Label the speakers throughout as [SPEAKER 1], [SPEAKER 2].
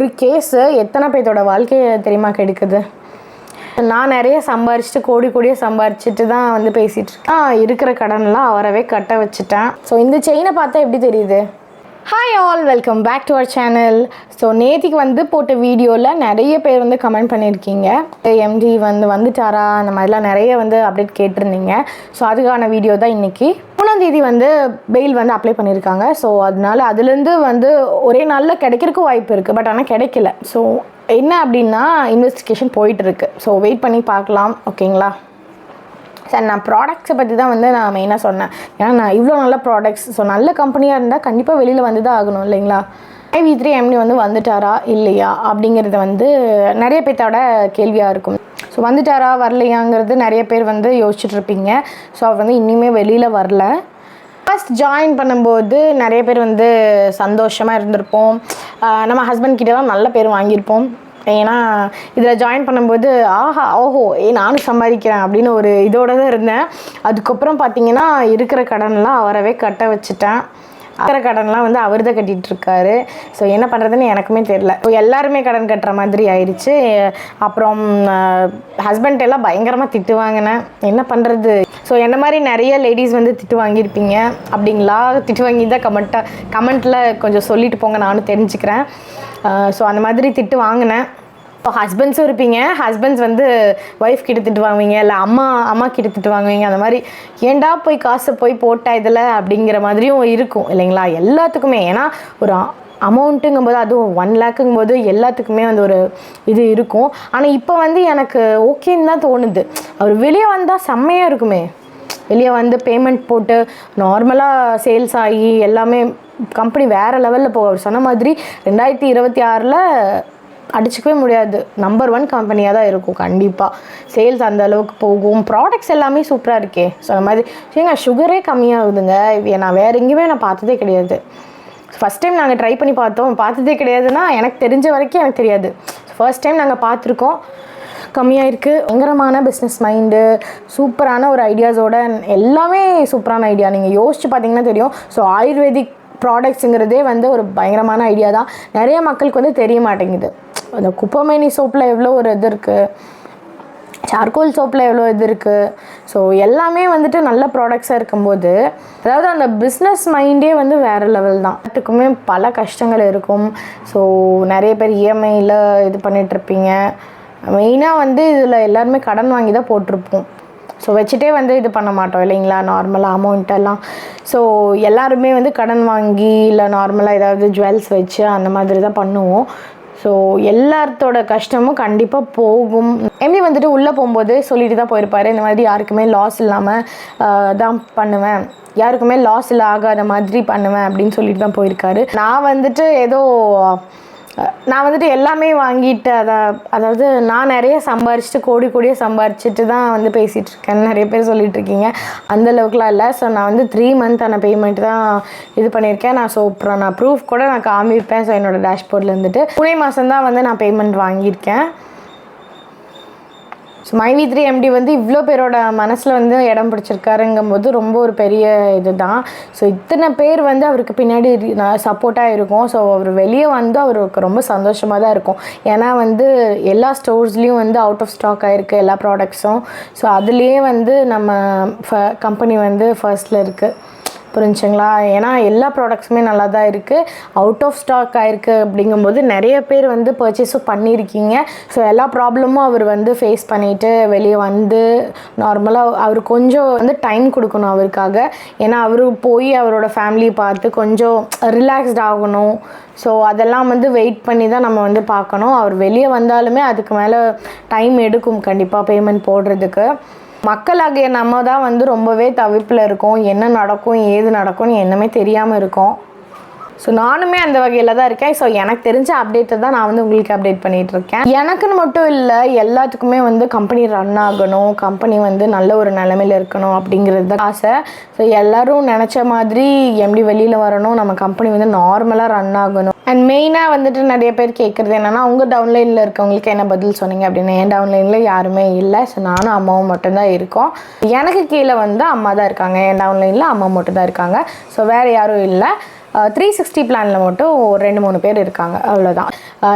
[SPEAKER 1] ஒரு கேஸு எத்தனை பேர்த்தோட வாழ்க்கையை தெரியுமா கெடுக்குது. நான் நிறைய சம்பாரிச்சிட்டு கோடியாக சம்பாரிச்சிட்டு தான் வந்து பேசிகிட்டு இருக்கேன். இருக்கிற கடன்லாம் அவரவே கட்ட வச்சுட்டேன். ஸோ இந்த செயினை பார்த்தா எப்படி தெரியுது? Hi all, welcome back to our channel. So நேத்திக்கு வந்து போட்ட வீடியோவில் நிறைய பேர் வந்து கமெண்ட் பண்ணியிருக்கீங்க. எம்டி வந்துட்டாரா அந்த மாதிரிலாம் நிறைய வந்து அப்டேட் கேட்டிருந்தீங்க. ஸோ அதுக்கான வீடியோ தான் இன்றைக்கி. 3ஆம் தேதி வந்து பெயில் வந்து அப்ளை பண்ணியிருக்காங்க. ஸோ அதனால அதுலேருந்து வந்து ஒரே நாளில் கிடைக்கிறதுக்கு வாய்ப்பு இருக்குது. பட் ஆனால் கிடைக்கல. ஸோ என்ன அப்படின்னா இன்வெஸ்டிகேஷன் போயிட்டுருக்கு. ஸோ வெயிட் பண்ணி பார்க்கலாம். ஓகேங்களா சார், நான் ப்ராடக்ட்ஸை பற்றி தான் வந்து நான் மெயினாக சொன்னேன். ஏன்னா நான் இவ்வளோ நல்ல ப்ராடக்ட்ஸ், ஸோ நல்ல கம்பெனியாக இருந்தால் கண்டிப்பாக வெளியில் வந்து தான் ஆகணும் இல்லைங்களா. IV3 MD வந்து வந்துட்டாரா இல்லையா அப்படிங்கிறது வந்து நிறைய பேர்த்தோட கேள்வியாக இருக்கும். ஸோ வந்துட்டாரா வரலையாங்கிறது நிறைய பேர் வந்து யோசிச்சுட்ருப்பீங்க. ஸோ அவர் வந்து இன்னுமே வெளியில் வரல. ஃபஸ்ட் ஜாயின் பண்ணும்போது நிறைய பேர் வந்து சந்தோஷமாக இருந்திருப்போம். நம்ம ஹஸ்பண்ட் கிட்ட தான் நல்ல பேர் வாங்கியிருப்போம். ஏன்னா இதில் ஜாயின் பண்ணும்போது ஓஹோ நானும் சம்பாதிக்கிறேன் அப்படின்னு ஒரு இதோடு தான் இருந்தேன். அதுக்கப்புறம் பார்த்திங்கன்னா இருக்கிற கடன்லாம் அவரவே கட்ட வச்சுட்டேன். இருக்கிற கடன்லாம் வந்து அவர் தான் கட்டிகிட்ருக்காரு. ஸோ என்ன பண்ணுறதுன்னு எனக்குமே தெரியல. எல்லாருமே கடன் கட்டுற மாதிரி ஆயிடுச்சு. அப்புறம் ஹஸ்பண்ட் எல்லாம் பயங்கரமாக திட்டு வாங்கினேன். என்ன பண்ணுறது? ஸோ என்ன மாதிரி நிறைய லேடிஸ் வந்து திட்டு வாங்கியிருப்பீங்க. அப்படிங்களா? திட்டு வாங்கி தான் கமெண்ட்டில் கொஞ்சம் சொல்லிட்டு போங்க, நானும் தெரிஞ்சுக்கிறேன். ஸோ அந்த மாதிரி திட்டு வாங்கினேன். இப்போ ஹஸ்பண்ட்ஸும் இருப்பீங்க. ஹஸ்பண்ட்ஸ் வந்து ஒய்ஃப் கிட்ட திட்டு வாங்குவீங்க, இல்லை அம்மா கிட்ட திட்டு வாங்குவீங்க. அந்த மாதிரி ஏண்டா போய் காசை போய் போட்டா இதில் அப்படிங்கிற மாதிரியும் இருக்கும் இல்லைங்களா எல்லாத்துக்குமே. ஏன்னா ஒரு அமௌண்ட்டுங்கும்போது அதுவும் 1 lakhங்கும்போது எல்லாத்துக்குமே வந்து ஒரு இது இருக்கும். ஆனால் இப்போ வந்து எனக்கு ஓகேன்னு தான் தோணுது. அவர் வெளியே வந்தால் செம்மையாக இருக்குமே. வெளியே வந்து பேமெண்ட் போட்டு நார்மலாக சேல்ஸ் ஆகி எல்லாமே கம்பெனி வேறு லெவலில் போகும். அவர் சொன்ன மாதிரி 2026 அடிச்சிக்கவே முடியாது. நம்பர் 1 கம்பெனியாக தான் இருக்கும். கண்டிப்பாக சேல்ஸ் அந்த அளவுக்கு போகும். ப்ராடக்ட்ஸ் எல்லாமே சூப்பராக இருக்கே. ஸோ அந்த மாதிரி ஏங்க சுகரே கம்மியாகுதுங்க. நான் வேறு எங்கேயுமே நான் பார்த்ததே கிடையாது. ஃபஸ்ட் டைம் நாங்கள் ட்ரை பண்ணி பார்த்ததே கிடையாதுன்னா எனக்கு தெரிஞ்ச வரைக்கும் எனக்கு தெரியாது. ஃபர்ஸ்ட் டைம் நாங்கள் பார்த்துருக்கோம். கம்மியாக இருக்குது. பயங்கரமான பிஸ்னஸ் மைண்டு, சூப்பரான ஒரு ஐடியாஸோட, எல்லாமே சூப்பரான ஐடியா. நீங்கள் யோசிச்சு பார்த்தீங்கன்னா தெரியும். ஸோ ஆயுர்வேதிக் ப்ராடக்ட்ஸுங்கிறதே வந்து ஒரு பயங்கரமான ஐடியா தான். நிறைய மக்களுக்கு வந்து தெரிய மாட்டேங்குது. அந்த குப்பைமேனி சோப்பில் எவ்வளோ ஒரு இது இருக்குது, சார்கோல் சோப்பில் எவ்வளோ இது இருக்குது. ஸோ எல்லாமே வந்துட்டு நல்ல ப்ராடக்ட்ஸாக இருக்கும்போது, அதாவது அந்த பிஸ்னஸ் மைண்டே வந்து வேறு லெவல் தான். எல்லாத்துக்குமே பல கஷ்டங்கள் இருக்கும். ஸோ நிறைய பேர் EMIயில் இது பண்ணிகிட்ருப்பீங்க. மெயினாக வந்து இதில் எல்லாருமே கடன் வாங்கி தான் போட்டிருப்போம். ஸோ வச்சுட்டே வந்து இது பண்ண மாட்டோம் இல்லைங்களா நார்மலாக அமௌண்ட்டெல்லாம். ஸோ எல்லாருமே வந்து கடன் வாங்கி இல்லை நார்மலாக ஏதாவது ஜுவல்ஸ் வச்சு அந்த மாதிரி தான் பண்ணுவோம். ஸோ எல்லாத்தோட கஷ்டமும் கண்டிப்பாக போகும். MD வந்துட்டு உள்ளே போகும்போது சொல்லிட்டு தான் போயிருப்பார். இந்த மாதிரி யாருக்குமே லாஸ் இல்லாமல் தான் பண்ணுவேன், யாருக்குமே லாஸ் ஆகாத மாதிரி பண்ணுவேன் அப்படின்னு சொல்லிட்டு தான் போயிருக்காரு. நான் வந்துட்டு எல்லாமே வாங்கிட்டு அதாவது நான் நிறைய சம்பாரிச்சிட்டு கோடியாக சம்பாரிச்சிட்டு தான் வந்து பேசிகிட்டு இருக்கேன்னு நிறைய பேர் சொல்லிகிட்ருக்கீங்க. அந்தளவுக்குலாம் இல்லை. ஸோ நான் வந்து 3 month பேமெண்ட் தான் இது பண்ணியிருக்கேன். நான் ப்ரூஃப் கூட நான் காமிப்பேன். ஸோ என்னோடய டேஷ்போர்டில் இருந்துட்டு 3 மாதம் தான் வந்து நான் பேமெண்ட் வாங்கியிருக்கேன். ஸோ IV3 MD வந்து இவ்வளோ பேரோட மனசில் வந்து இடம் பிடிச்சிருக்காருங்கும்போது ரொம்ப ஒரு பெரிய இது தான். ஸோ இத்தனை பேர் வந்து அவருக்கு பின்னாடி சப்போர்ட்டாக இருக்கும். ஸோ அவர் வெளியே வந்து அவருக்கு ரொம்ப சந்தோஷமாக தான் இருக்கும். ஏன்னா வந்து எல்லா ஸ்டோர்ஸ்லேயும் வந்து அவுட் ஆஃப் ஸ்டாக் ஆகிருக்கு எல்லா ப்ராடக்ட்ஸும். ஸோ அதுலேயே வந்து நம்ம கம்பெனி வந்து ஃபர்ஸ்ட்டில் இருக்குது. புரிஞ்சுங்களா? ஏன்னா எல்லா ப்ராடக்ட்ஸுமே நல்லா தான் இருக்குது. அவுட் ஆஃப் ஸ்டாக் ஆகிருக்கு அப்படிங்கும்போது நிறைய பேர் வந்து பர்ச்சேஸும் பண்ணியிருக்கீங்க. ஸோ எல்லா ப்ராப்ளமும் அவர் வந்து ஃபேஸ் பண்ணிவிட்டு வெளியே வந்து நார்மலாக அவர் கொஞ்சம் வந்து டைம் கொடுக்கணும் அவருக்காக. ஏன்னா அவரு போய் அவரோட ஃபேமிலியை பார்த்து கொஞ்சம் ரிலாக்ஸ்ட் ஆகணும். ஸோ அதெல்லாம் வந்து வெயிட் பண்ணி தான் நம்ம வந்து பார்க்கணும். அவர் வெளியே வந்தாலுமே அதுக்கு மேலே டைம் எடுக்கும் கண்டிப்பாக பேமெண்ட் போடுறதுக்கு. மக்களாகிய நம்ம தான் வந்து ரொம்பவே தவிப்பில் இருக்கோம். என்ன நடக்கும் ஏது நடக்கும்னு என்னமே தெரியாமல் இருக்கோம். ஸோ நானுமே அந்த வகையில் தான் இருக்கேன். ஸோ எனக்கு தெரிஞ்ச அப்டேட்டை தான் நான் வந்து உங்களுக்கு அப்டேட் பண்ணிகிட்ருக்கேன். எனக்குன்னு மட்டும் இல்லை, எல்லாத்துக்குமே வந்து கம்பெனி ரன் ஆகணும், கம்பெனி வந்து நல்ல ஒரு நிலைமையில் இருக்கணும் அப்படிங்கிறது தான் ஆசை. ஸோ எல்லோரும் நினச்ச மாதிரி MD வெளியில் வரணும், நம்ம கம்பெனி வந்து நார்மலாக ரன் ஆகணும். அண்ட் மெயினாக வந்துட்டு நிறைய பேர் கேட்குறது என்னென்னா, உங்கள் டவுன்லைனில் இருக்கவங்களுக்கு என்ன பதில் சொன்னீங்க அப்படின்னு. என் டவுன்லைனில் யாருமே இல்லை. ஸோ நானும் அம்மாவும் மட்டும்தான் இருக்கோம். எனக்கு கீழே வந்து அம்மா தான் இருக்காங்க. என் டவுன்லைனில் அம்மா மட்டும் தான் இருக்காங்க. ஸோ வேறு யாரும் இல்லை. 360 பிளானில் மட்டும் 2-3 பேர் இருக்காங்க, அவ்வளோதான்.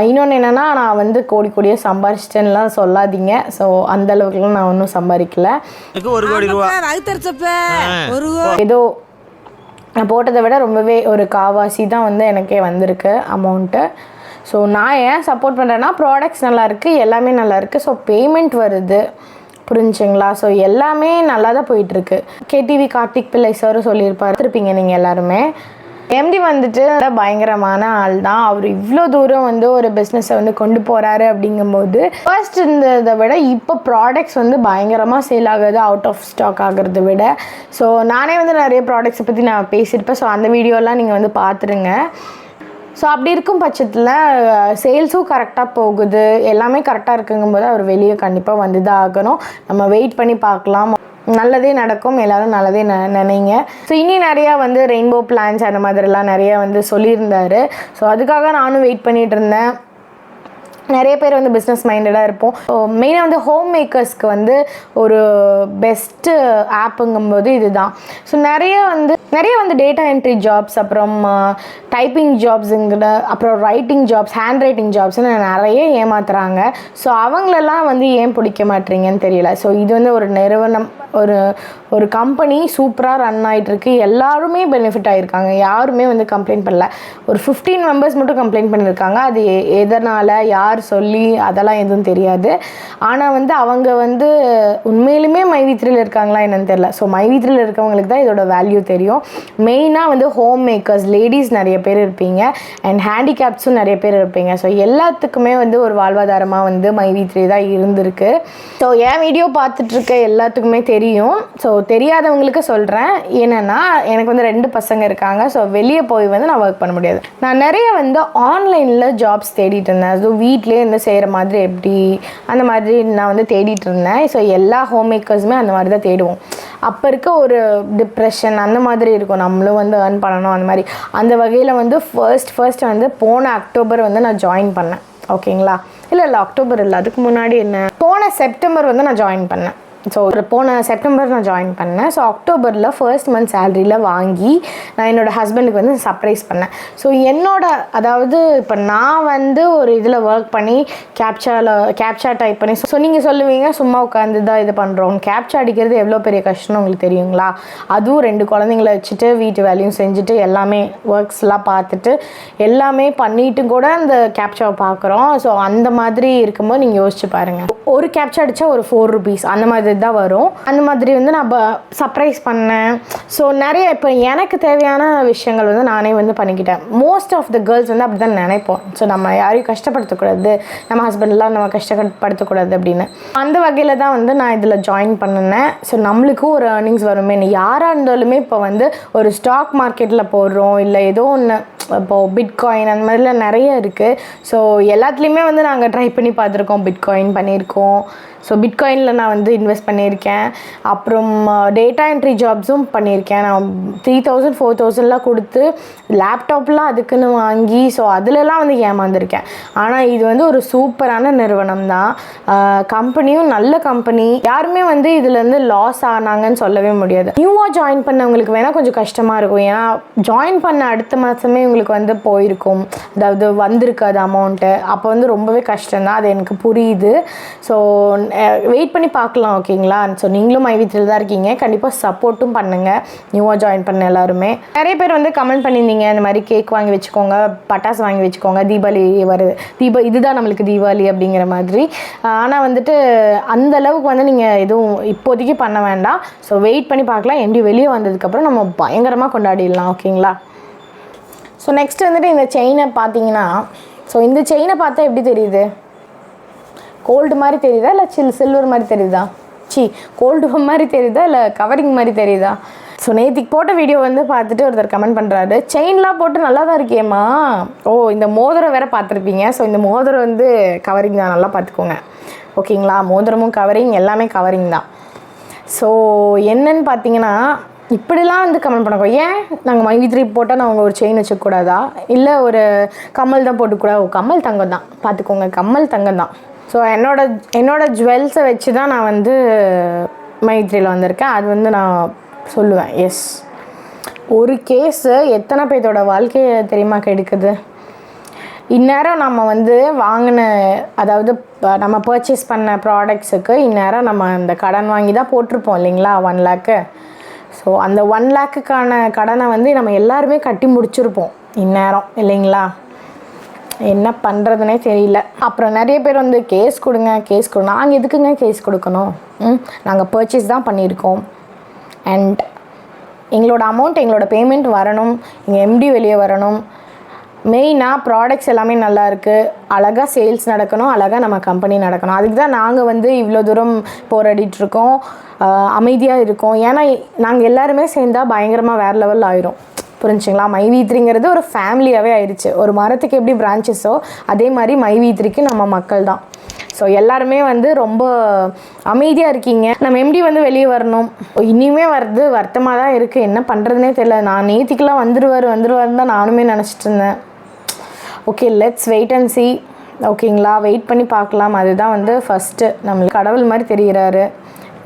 [SPEAKER 1] இன்னொன்று என்னென்னா, நான் வந்து கோடி கோடியாக சம்பாரிச்சிட்டேன்லாம் சொல்லாதீங்க. ஸோ அந்தளவுக்குலாம் நான் ஒன்றும் சம்பாதிக்கல.
[SPEAKER 2] 1 கோடி ரூபா
[SPEAKER 1] ஏதோ நான் போட்டதை விட ரொம்பவே ஒரு காவாசி தான் வந்து எனக்கே வந்திருக்கு அமௌண்ட்டு. ஸோ நான் ஏன் சப்போர்ட் பண்ணுறேன்னா, ப்ராடக்ட்ஸ் நல்லாயிருக்கு, எல்லாமே நல்லாயிருக்கு. ஸோ பேமெண்ட் வருது, புரிஞ்சுங்களா? ஸோ எல்லாமே நல்லா தான் போயிட்டுருக்கு. கேடிவி கார்த்திக் பிள்ளை சாரும் சொல்லியிருப்பார், இருப்பீங்க நீங்கள் எல்லாருமே. எம்டி வந்துட்டு பயங்கரமான ஆள் தான். அவர் இவ்வளோ தூரம் வந்து ஒரு பிஸ்னஸை வந்து கொண்டு போகிறாரு அப்படிங்கும்போது, ஃபர்ஸ்ட் இருந்ததை விட இப்போ ப்ராடக்ட்ஸ் வந்து பயங்கரமாக சேல் ஆகுது, அவுட் ஆஃப் ஸ்டாக் ஆகிறத விட. ஸோ நானே வந்து நிறைய ப்ராடக்ட்ஸை பற்றி நான் பேசியிருப்பேன். ஸோ அந்த வீடியோலாம் நீங்கள் வந்து பார்த்துருங்க. ஸோ அப்படி இருக்கும் பட்சத்தில் சேல்ஸும் கரெக்டாக போகுது, எல்லாமே கரெக்டாக இருக்குங்கும்போது அவர் வெளியே கண்டிப்பாக வந்து தான் ஆகணும். நம்ம வெயிட் பண்ணி பார்க்கலாம், நல்லதே நடக்கும், எல்லோரும் நல்லதே நினைங்க. ஸோ இனி நிறையா வந்து ரெயின்போ பிளான்ஸ் அந்த மாதிரிலாம் நிறையா வந்து சொல்லியிருந்தார். ஸோ அதுக்காக நானும் வெயிட் பண்ணிகிட்டு இருந்தேன். நிறைய பேர் வந்து பிஸ்னஸ் மைண்டடாக இருப்போம். மெயினாக வந்து ஹோம் மேக்கர்ஸ்க்கு வந்து ஒரு பெஸ்ட்டு ஆப்புங்கும்போது இதுதான். ஸோ நிறைய வந்து டேட்டா என்ட்ரி ஜாப்ஸ், அப்புறம் டைப்பிங் ஜாப்ஸுங்கிற, அப்புறம் ரைட்டிங் ஜாப்ஸ், ஹேண்ட் ரைட்டிங் ஜாப்ஸ்னு நிறைய ஏமாத்துறாங்க. ஸோ அவங்களெல்லாம் வந்து ஏன் பிடிக்க மாட்டீங்கன்னு தெரியல. ஸோ இது வந்து ஒரு நிறுவனம், ஒரு கம்பெனி சூப்பராக ரன் ஆகிட்டுருக்கு, எல்லாருமே பெனிஃபிட் ஆகிருக்காங்க, யாருமே வந்து கம்ப்ளைண்ட் பண்ணல. ஒரு 15 மெம்பர்ஸ் மட்டும் கம்ப்ளைண்ட் பண்ணியிருக்காங்க. அது எதனால், யார் சொல்லி, அதெல்லாம் எதுவும் தெரியாது. ஆனால் வந்து அவங்க வந்து உண்மையிலுமே மைவி3யில் இருக்காங்களா என்னன்னு தெரியல. ஸோ மைவி3யில் இருக்கவங்களுக்கு தான் இதோட வேல்யூ தெரியும். மெயினாக வந்து ஹோம் மேக்கர்ஸ், லேடிஸ் நிறைய பேர் இருப்பீங்க, அண்ட் ஹேண்டிகேப்ஸும் நிறைய பேர் இருப்பீங்க. ஸோ எல்லாத்துக்குமே வந்து ஒரு வாழ்வாதாரமாக வந்து மைவி3 தான் இருந்திருக்கு. ஸோ என் வீடியோ பார்த்துட்ருக்க எல்லாத்துக்குமே தெரியும். ஸோ தெரியாதவங்களுக்கு சொல்கிறேன், என்னென்னா எனக்கு வந்து 2 பசங்க இருக்காங்க. ஸோ வெளியே போய் வந்து நான் ஒர்க் பண்ண முடியாது. நான் நிறைய வந்து ஆன்லைனில் ஜாப்ஸ் தேடிட்டு இருந்தேன். ஸோ வீட்டிலே இருந்து செய்கிற மாதிரி எப்படி, அந்த மாதிரி நான் வந்து தேடிட்டு இருந்தேன். ஸோ எல்லா ஹோம் மேக்கர்ஸுமே அந்த மாதிரி தான் தேடுவோம். அப்போ இருக்க ஒரு டிப்ரெஷன் அந்த மாதிரி இருக்கும், நம்மளும் வந்து ஏர்ன் பண்ணணும் அந்த மாதிரி. அந்த வகையில் வந்து ஃபர்ஸ்ட் வந்து போன அக்டோபர் வந்து நான் ஜாயின் பண்ணேன். ஓகேங்களா? இல்லை அக்டோபர் இல்லை, அதுக்கு முன்னாடி போன செப்டம்பர் வந்து நான் ஜாயின் பண்ணேன். ஸோ போன செப்டம்பர் நான் ஜாயின் பண்ணேன். ஸோ அக்டோபரில் ஃபர்ஸ்ட் மந்த் சேலரியில் வாங்கி நான் என்னோடய ஹஸ்பண்டுக்கு வந்து சர்ப்ரைஸ் பண்ணேன். ஸோ அதாவது இப்போ நான் வந்து ஒரு இதில் ஒர்க் பண்ணி கேப்சா டைப் பண்ணி, ஸோ நீங்கள் சொல்லுவீங்க சும்மா உட்காந்து தான் இது பண்ணுறோம், கேப்சா அடிக்கிறது எவ்வளோ பெரிய கஷ்டம்னு உங்களுக்கு தெரியுங்களா? அதுவும் 2 குழந்தைங்கள வச்சுட்டு வீட்டு வேலையும் செஞ்சுட்டு எல்லாமே ஒர்க்ஸ்லாம் பார்த்துட்டு எல்லாமே பண்ணிட்டு கூட அந்த கேப்சாவை பார்க்குறோம். ஸோ அந்த மாதிரி இருக்கும்போது நீங்கள் யோசிச்சு பாருங்கள், ஒரு கேப்சா அடித்தா ஒரு 4 rupees அந்த மாதிரி தான் வரும். அந்த மாதிரி வந்து நான் சர்ப்ரைஸ் பண்ணேன். ஸோ நிறைய இப்போ எனக்கு தேவையான விஷயங்கள் வந்து நானே வந்து பண்ணிக்கிட்டேன். மோஸ்ட் ஆஃப் த கேர்ள்ஸ் வந்து அப்படி தான் நினைப்போம். ஸோ நம்ம யாரையும் கஷ்டப்படுத்தக்கூடாது, நம்ம ஹஸ்பண்ட்லாம் நம்ம கஷ்டப்படுத்தக்கூடாது அப்படின்னு. அந்த வகையில் தான் வந்து நான் இதில் ஜாயின் பண்ணினேன். ஸோ நம்மளுக்கும் ஒரு ஏர்னிங்ஸ் வருமே. யாராக இருந்தாலுமே இப்போ வந்து ஒரு ஸ்டாக் மார்க்கெட்டில் போடுறோம், இல்லை ஏதோ ஒன்று, இப்போது பிட்காயின் அந்த மாதிரிலாம் நிறைய இருக்குது. ஸோ எல்லாத்துலேயுமே வந்து நாங்கள் ட்ரை பண்ணி பார்த்துருக்கோம், பிட்காயின் பண்ணியிருக்கோம். ஸோ பிட்காயினில் நான் வந்து இன்வெஸ்ட் பண்ணியிருக்கேன். அப்புறம் டேட்டா என்ட்ரி ஜாப்ஸும் பண்ணியிருக்கேன். நான் 3000 4000லாம் கொடுத்து லேப்டாப்லாம் அதுக்குன்னு வாங்கி, ஸோ அதிலலாம் வந்து ஏமாந்துருக்கேன். ஆனால் இது வந்து ஒரு சூப்பரான நிறுவனம் தான், கம்பெனியும் நல்ல கம்பெனி. யாருமே வந்து இதுலேருந்து லாஸ் ஆனாங்கன்னு சொல்லவே முடியாது. நியூவாக ஜாயின் பண்ணவங்களுக்கு வேணால் கொஞ்சம் கஷ்டமாக இருக்கும், ஏன்னா ஜாயின் பண்ண அடுத்த மாதமே உங்களுக்கு வந்து போயிருக்கும், அதாவது வந்திருக்காது அமௌண்ட்டு. அப்போ வந்து ரொம்பவே கஷ்டம்தான், அது எனக்கு புரியுது. ஸோ வெயிட் பண்ணி பார்க்கலாம், ஓகேங்களா? ஸோ நீங்களும் மைவி3யில் தான் இருக்கீங்க, கண்டிப்பாக சப்போர்ட்டும் பண்ணுங்கள் நியூவாக ஜாயின் பண்ண எல்லாருமே. நிறைய பேர் வந்து கமெண்ட் பண்ணியிருந்தீங்க, இந்த மாதிரி கேக் வாங்கி வச்சுக்கோங்க, பட்டாசு வாங்கி வச்சுக்கோங்க, தீபாவளி வருது, இதுதான் நம்மளுக்கு தீபாவளி அப்படிங்கிற மாதிரி. ஆனால் வந்துட்டு அந்த அளவுக்கு வந்து நீங்கள் எதுவும் இப்போதைக்கு பண்ண வேண்டாம். ஸோ வெயிட் பண்ணி பார்க்கலாம், எப்படி வெளியே வந்ததுக்கப்புறம் நம்ம பயங்கரமாக கொண்டாடிடலாம், ஓகேங்களா? ஸோ நெக்ஸ்ட் வந்துட்டு இந்த செயினை பார்த்தீங்கன்னா, ஸோ இந்த செயினை பார்த்தா எப்படி தெரியுது? கோல்டு மாதிரி தெரியுதா, இல்லை சில்வர் மாதிரி தெரியுதா? கோல்டு மாதிரி தெரியுதா, இல்லை கவரிங் மாதிரி தெரியுதா? ஸோ நேற்றுக்கு போட்ட வீடியோ வந்து பார்த்துட்டு ஒருத்தர் கமெண்ட் பண்ணுறாரு, செயின்லாம் போட்டு நல்லா தான் இருக்கேம்மா. ஓ, இந்த மோதிரம் வேறு பார்த்துருப்பீங்க. ஸோ இந்த மோதிரம் வந்து கவரிங் தான், நல்லா பார்த்துக்கோங்க, ஓகேங்களா? மோதிரமும் கவரிங், எல்லாமே கவரிங் தான். ஸோ என்னன்னு பார்த்தீங்கன்னா, இப்படிலாம் வந்து கமெண்ட் பண்ணக்கூடாது. ஏன் நாங்கள் மைவி3 போட்டால் நான் ஒரு செயின் வச்சுக்கூடாதா, இல்லை ஒரு கம்மல் தான் போட்டுக்கூடாது? கம்மல் தங்கம் தான், பார்த்துக்கோங்க, கம்மல் தங்கம் தான். ஸோ என்னோட ஜுவல்ஸை வச்சு தான் நான் வந்து மைவி3யில் வந்திருக்கேன், அது வந்து நான் சொல்லுவேன். எஸ், ஒரு கேஸு எத்தனை பேர்த்தோட வாழ்க்கையை தெரியுமா கெடுக்குது? இந்நேரம் நம்ம வந்து வாங்கின, அதாவது நம்ம பர்ச்சேஸ் பண்ண ப்ராடக்ட்ஸுக்கு இந்நேரம் நம்ம அந்த கடன் வாங்கி தான் போட்டிருப்போம் இல்லைங்களா, 1 லேக்கு. ஸோ அந்த 1 லேக்குக்கான கடனை வந்து நம்ம எல்லாருமே கட்டி முடிச்சிருப்போம் இந்நேரம் இல்லைங்களா. என்ன பண்ணுறதுனே தெரியல. அப்புறம் நிறைய பேர் வந்து கேஸ் கொடுங்க கேஸ் கொடுங்க. நாங்கள் எதுக்குங்க கேஸ் கொடுக்கணும்? நாங்கள் பர்ச்சேஸ் தான் பண்ணியிருக்கோம். அண்ட் எங்களோட அமௌண்ட், எங்களோட பேமெண்ட் வரணும், எங்கள் எம்டி வெளியே வரணும். மெயினாக ப்ராடக்ட்ஸ் எல்லாமே நல்லா இருக்குது, அழகாக சேல்ஸ் நடக்கணும், அழகாக நம்ம கம்பெனி நடக்கணும். அதுக்கு தான் நாங்கள் வந்து இவ்வளோ தூரம் போராடிட்டுருக்கோம், அமைதியாக இருக்கோம். ஏன்னா நாங்கள் எல்லாருமே சேர்ந்தால் பயங்கரமாக வேறு லெவலில் ஆயிரும். புரிஞ்சுங்களா? மைவி3ங்கிறது ஒரு ஃபேமிலியாகவே ஆயிடுச்சு. ஒரு மரத்துக்கு எப்படி பிரான்ச்சஸோ அதே மாதிரி மைவி3க்கு நம்ம மக்கள் தான். ஸோ எல்லாருமே வந்து ரொம்ப அமைதியாக இருக்கீங்க. நம்ம எம்டி வந்து வெளியே வரணும். இனிமே வர்றது வருத்தமாக தான் இருக்குது. என்ன பண்ணுறதுனே தெரியல. நான் நேத்திக்கெலாம் வந்துடுவார்னு தான் நானுமே நினச்சிட்டு இருந்தேன். Okay, let's wait and see. ஓகேங்களா, வெயிட் பண்ணி பார்க்கலாம். அதுதான் வந்து ஃபஸ்ட்டு நம்மளுக்கு கடவுள் மாதிரி தெரிகிறாரு.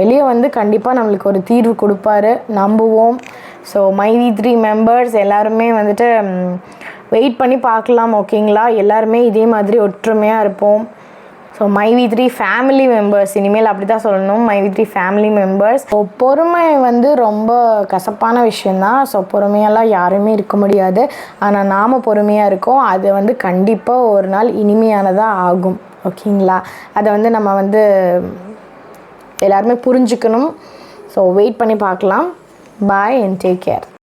[SPEAKER 1] வெளியே வந்து கண்டிப்பாக நம்மளுக்கு ஒரு தீர்வு கொடுப்பாரு, நம்புவோம். ஸோ மைவி3 மெம்பர்ஸ் எல்லாருமே வந்துட்டு வெயிட் பண்ணி பார்க்கலாம். ஓகேங்களா, எல்லாருமே இதே மாதிரி ஒற்றுமையாக இருப்போம். ஸோ மைவி3 ஃபேமிலி மெம்பர்ஸ், இனிமேல் அப்படி தான் சொல்லணும், மைவி3 ஃபேமிலி மெம்பர்ஸ். ஸோ பொறுமை வந்து ரொம்ப கசப்பான விஷயந்தான். ஸோ பொறுமையெல்லாம் யாருமே இருக்க முடியாது. ஆனால் நாம் பொறுமையாக இருக்கோம். அது வந்து கண்டிப்பாக ஒரு நாள் இனிமையானதாக ஆகும். ஓகேங்களா, அதை வந்து நம்ம வந்து எல்லாருமே புரிஞ்சுக்கணும். ஸோ வெயிட் பண்ணி பார்க்கலாம். பாய் அண்ட் டேக் கேர்.